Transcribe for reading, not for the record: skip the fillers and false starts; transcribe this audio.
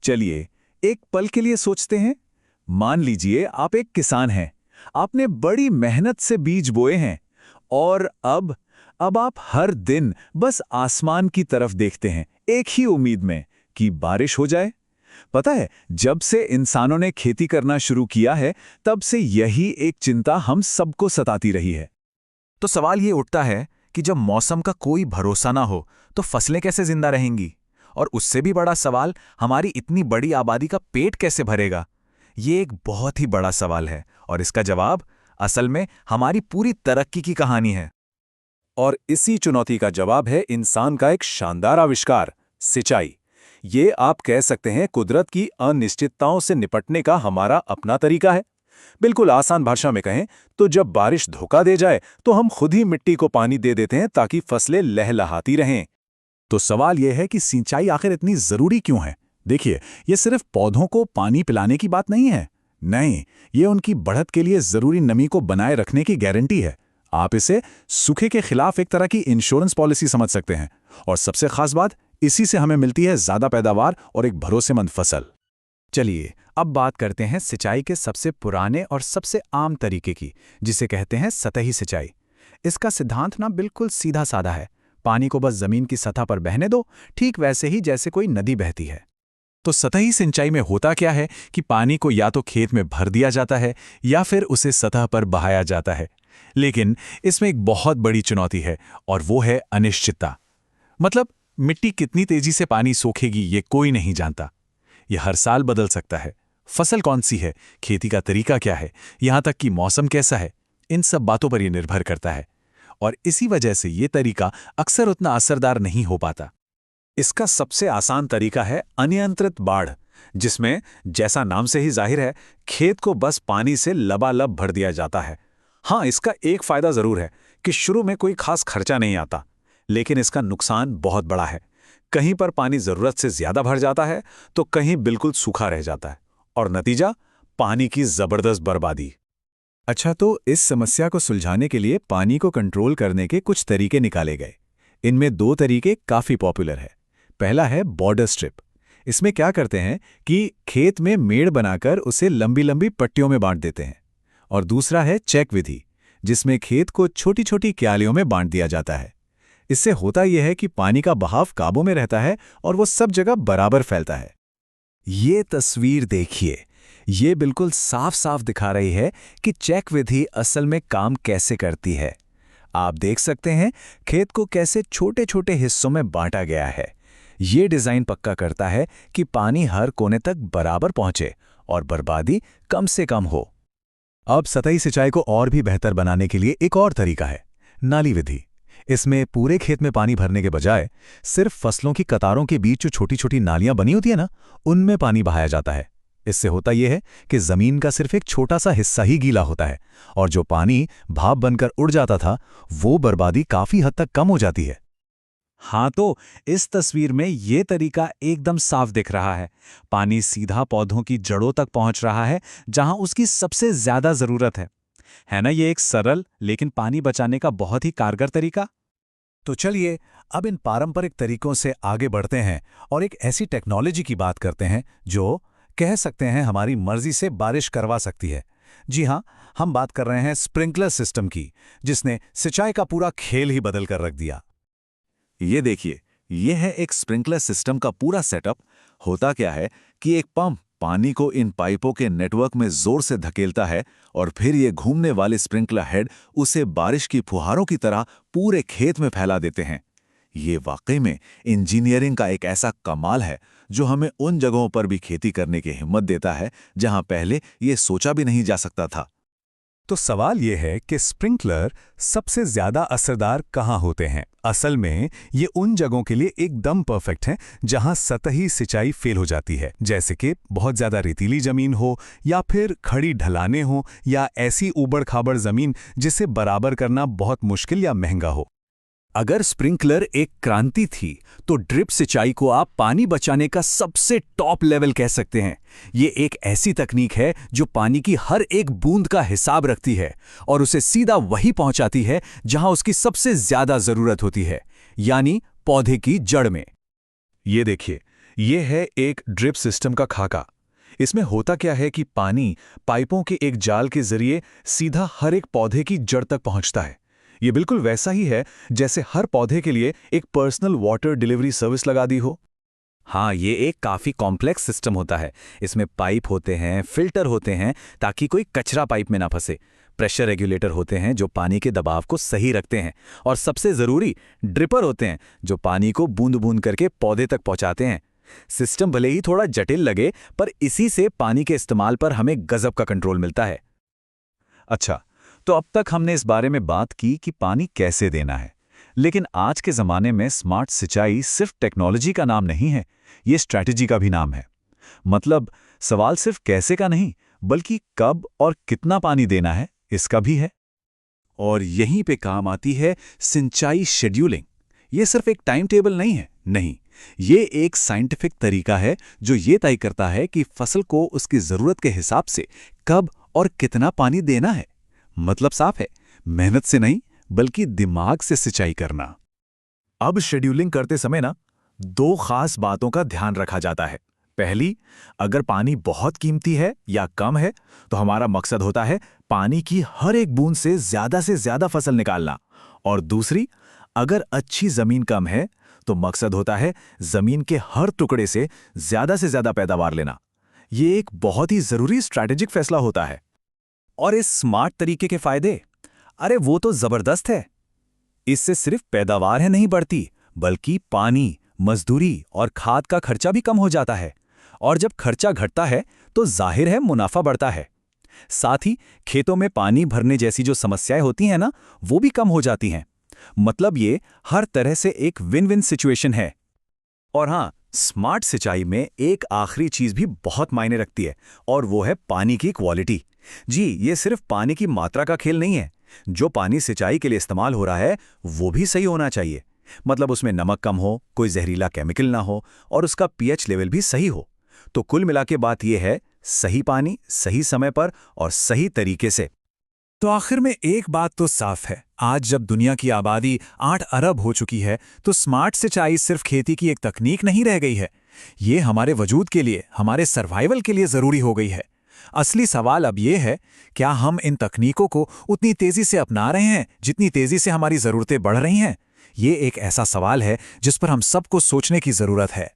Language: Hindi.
चलिए एक पल के लिए सोचते हैं। मान लीजिए आप एक किसान हैं। आपने बड़ी मेहनत से बीज बोए हैं और अब आप हर दिन बस आसमान की तरफ देखते हैं, एक ही उम्मीद में कि बारिश हो जाए। पता है, जब से इंसानों ने खेती करना शुरू किया है, तब से यही एक चिंता हम सबको सताती रही है। तो सवाल ये उठता है कि जब मौसम का कोई भरोसा ना हो तो फसलें कैसे जिंदा रहेंगी? और उससे भी बड़ा सवाल, हमारी इतनी बड़ी आबादी का पेट कैसे भरेगा? ये एक बहुत ही बड़ा सवाल है और इसका जवाब असल में हमारी पूरी तरक्की की कहानी है। और इसी चुनौती का जवाब है इंसान का एक शानदार आविष्कार, सिंचाई। ये आप कह सकते हैं कुदरत की अनिश्चितताओं से निपटने का हमारा अपना तरीका है। बिल्कुल आसान भाषा में कहें तो जब बारिश धोखा दे जाए तो हम खुद ही मिट्टी को पानी दे देते हैं ताकि फसलें लहलहाती रहें। तो सवाल यह है कि सिंचाई आखिर इतनी जरूरी क्यों है? देखिए, ये सिर्फ पौधों को पानी पिलाने की बात नहीं है। नहीं, ये उनकी बढ़त के लिए जरूरी नमी को बनाए रखने की गारंटी है। आप इसे सूखे के खिलाफ एक तरह की इंश्योरेंस पॉलिसी समझ सकते हैं। और सबसे खास बात, इसी से हमें मिलती है ज्यादा पैदावार और एक भरोसेमंद फसल। चलिए अब बात करते हैं सिंचाई के सबसे पुराने और सबसे आम तरीके की, जिसे कहते हैं सतही सिंचाई। इसका सिद्धांत ना बिल्कुल सीधा साधा है। पानी को बस जमीन की सतह पर बहने दो, ठीक वैसे ही जैसे कोई नदी बहती है। तो सतही सिंचाई में होता क्या है कि पानी को या तो खेत में भर दिया जाता है या फिर उसे सतह पर बहाया जाता है। लेकिन इसमें एक बहुत बड़ी चुनौती है और वो है अनिश्चितता। मतलब मिट्टी कितनी तेजी से पानी सोखेगी ये कोई नहीं जानता। यह हर साल बदल सकता है। फसल कौन सी है, खेती का तरीका क्या है, यहां तक कि मौसम कैसा है, इन सब बातों पर यह निर्भर करता है। और इसी वजह से ये तरीका अक्सर उतना असरदार नहीं हो पाता। इसका सबसे आसान तरीका है अनियंत्रित बाढ़, जिसमें जैसा नाम से ही जाहिर है खेत को बस पानी से लबालब भर दिया जाता है। हाँ, इसका एक फायदा जरूर है कि शुरू में कोई खास खर्चा नहीं आता, लेकिन इसका नुकसान बहुत बड़ा है। कहीं पर पानी जरूरत से ज्यादा भर जाता है तो कहीं बिल्कुल सूखा रह जाता है और नतीजा पानी की जबरदस्त बर्बादी। अच्छा, तो इस समस्या को सुलझाने के लिए पानी को कंट्रोल करने के कुछ तरीके निकाले गए। इनमें दो तरीके काफी पॉपुलर है। पहला है बॉर्डर स्ट्रिप। इसमें क्या करते हैं कि खेत में मेड़ बनाकर उसे लंबी लंबी पट्टियों में बांट देते हैं। और दूसरा है चेक विधि, जिसमें खेत को छोटी छोटी क्यालियों में बांट दिया जाता है। इससे होता यह है कि पानी का बहाव काबू में रहता है और वो सब जगह बराबर फैलता है। ये तस्वीर देखिए, ये बिल्कुल साफ साफ दिखा रही है कि चेक विधि असल में काम कैसे करती है। आप देख सकते हैं खेत को कैसे छोटे छोटे हिस्सों में बांटा गया है। ये डिजाइन पक्का करता है कि पानी हर कोने तक बराबर पहुंचे और बर्बादी कम से कम हो। अब सतही सिंचाई को और भी बेहतर बनाने के लिए एक और तरीका है, नाली विधि। इसमें पूरे खेत में पानी भरने के बजाय सिर्फ फसलों की कतारों के बीच जो छोटी छोटी नालियां बनी होती है ना, उनमें पानी बहाया जाता है। इससे होता यह है कि जमीन का सिर्फ एक छोटा सा हिस्सा ही गीला होता है और जो पानी भाप बनकर उड़ जाता था, वो बर्बादी काफी हद तक कम हो जाती है। हाँ, तो इस तस्वीर में ये तरीका एकदम साफ दिख रहा है। पानी सीधा पौधों की जड़ों तक पहुंच रहा है, जहां उसकी सबसे ज्यादा जरूरत है ना? ये एक सरल लेकिन पानी बचाने का बहुत ही कारगर तरीका। तो चलिए अब इन पारंपरिक तरीकों से आगे बढ़ते हैं और एक ऐसी टेक्नोलॉजी की बात करते हैं जो कह सकते हैं हमारी मर्जी से बारिश करवा सकती है। जी हाँ, हम बात कर रहे हैं स्प्रिंकलर सिस्टम की, जिसने सिंचाई का पूरा खेल ही बदल कर रख दिया। ये देखिए, ये है एक स्प्रिंकलर सिस्टम का पूरा सेटअप। होता क्या है कि एक पंप पानी को इन पाइपों के नेटवर्क में जोर से धकेलता है और फिर ये घूमने वाले स्प्रिंकलर हेड उसे बारिश की फुहारों की तरह पूरे खेत में फैला देते हैं। ये वाकई में इंजीनियरिंग का एक ऐसा कमाल है जो हमें उन जगहों पर भी खेती करने की हिम्मत देता है जहां पहले ये सोचा भी नहीं जा सकता था। तो सवाल यह है कि स्प्रिंकलर सबसे ज्यादा असरदार कहां होते हैं? असल में ये उन जगहों के लिए एकदम परफेक्ट हैं जहां सतही सिंचाई फेल हो जाती है, जैसे कि बहुत ज्यादा रेतीली जमीन हो या फिर खड़ी ढलानें हो या ऐसी ऊबड़-खाबड़ जमीन जिसे बराबर करना बहुत मुश्किल या महंगा हो। अगर स्प्रिंकलर एक क्रांति थी तो ड्रिप सिंचाई को आप पानी बचाने का सबसे टॉप लेवल कह सकते हैं। ये एक ऐसी तकनीक है जो पानी की हर एक बूंद का हिसाब रखती है और उसे सीधा वही पहुंचाती है जहां उसकी सबसे ज्यादा जरूरत होती है, यानी पौधे की जड़ में। ये देखिए, ये है एक ड्रिप सिस्टम का खाका। इसमें होता क्या है कि पानी पाइपों के एक जाल के जरिए सीधा हर एक पौधे की जड़ तक पहुंचता है। ये बिल्कुल वैसा ही है जैसे हर पौधे के लिए एक पर्सनल वाटर डिलीवरी सर्विस लगा दी हो। हाँ, ये एक काफ़ी कॉम्प्लेक्स सिस्टम होता है। इसमें पाइप होते हैं, फिल्टर होते हैं ताकि कोई कचरा पाइप में ना फंसे, प्रेशर रेगुलेटर होते हैं जो पानी के दबाव को सही रखते हैं, और सबसे ज़रूरी ड्रिपर होते हैं जो पानी को बूंद बूंद करके पौधे तक पहुंचाते हैं। सिस्टम भले ही थोड़ा जटिल लगे, पर इसी से पानी के इस्तेमाल पर हमें गजब का कंट्रोल मिलता है। अच्छा, तो अब तक हमने इस बारे में बात की कि पानी कैसे देना है, लेकिन आज के ज़माने में स्मार्ट सिंचाई सिर्फ टेक्नोलॉजी का नाम नहीं है, ये स्ट्रैटेजी का भी नाम है। मतलब सवाल सिर्फ कैसे का नहीं, बल्कि कब और कितना पानी देना है इसका भी है। और यहीं पे काम आती है सिंचाई शेड्यूलिंग। ये सिर्फ एक टाइम टेबल नहीं है, नहीं, ये एक साइंटिफिक तरीका है जो ये तय करता है कि फसल को उसकी ज़रूरत के हिसाब से कब और कितना पानी देना है। मतलब साफ है, मेहनत से नहीं बल्कि दिमाग से सिंचाई करना। अब शेड्यूलिंग करते समय ना दो खास बातों का ध्यान रखा जाता है। पहली, अगर पानी बहुत कीमती है या कम है तो हमारा मकसद होता है पानी की हर एक बूंद से ज़्यादा फसल निकालना। और दूसरी, अगर अच्छी ज़मीन कम है तो मकसद होता है ज़मीन के हर टुकड़े से ज़्यादा पैदावार लेना। ये एक बहुत ही ज़रूरी स्ट्रैटेजिक फैसला होता है। और इस स्मार्ट तरीके के फायदे, अरे वो तो ज़बरदस्त है। इससे सिर्फ पैदावार है नहीं बढ़ती, बल्कि पानी, मजदूरी और खाद का खर्चा भी कम हो जाता है। और जब खर्चा घटता है तो जाहिर है मुनाफा बढ़ता है। साथ ही खेतों में पानी भरने जैसी जो समस्याएं होती हैं ना, वो भी कम हो जाती हैं। मतलब ये हर तरह से एक विन विन सिचुएशन है। और हाँ, स्मार्ट सिंचाई में एक आखिरी चीज भी बहुत मायने रखती है, और वो है पानी की क्वालिटी। जी, ये सिर्फ पानी की मात्रा का खेल नहीं है। जो पानी सिंचाई के लिए इस्तेमाल हो रहा है वो भी सही होना चाहिए। मतलब उसमें नमक कम हो, कोई जहरीला केमिकल ना हो, और उसका पीएच लेवल भी सही हो। तो कुल मिला के बात यह है, सही पानी, सही समय पर और सही तरीके से। तो आखिर में एक बात तो साफ है, आज जब दुनिया की आबादी 8 अरब हो चुकी है तो स्मार्ट सिंचाई सिर्फ खेती की एक तकनीक नहीं रह गई है। ये हमारे वजूद के लिए, हमारे सर्वाइवल के लिए ज़रूरी हो गई है। असली सवाल अब ये है, क्या हम इन तकनीकों को उतनी तेज़ी से अपना रहे हैं जितनी तेज़ी से हमारी ज़रूरतें बढ़ रही हैं? ये एक ऐसा सवाल है जिस पर हम सबको सोचने की ज़रूरत है।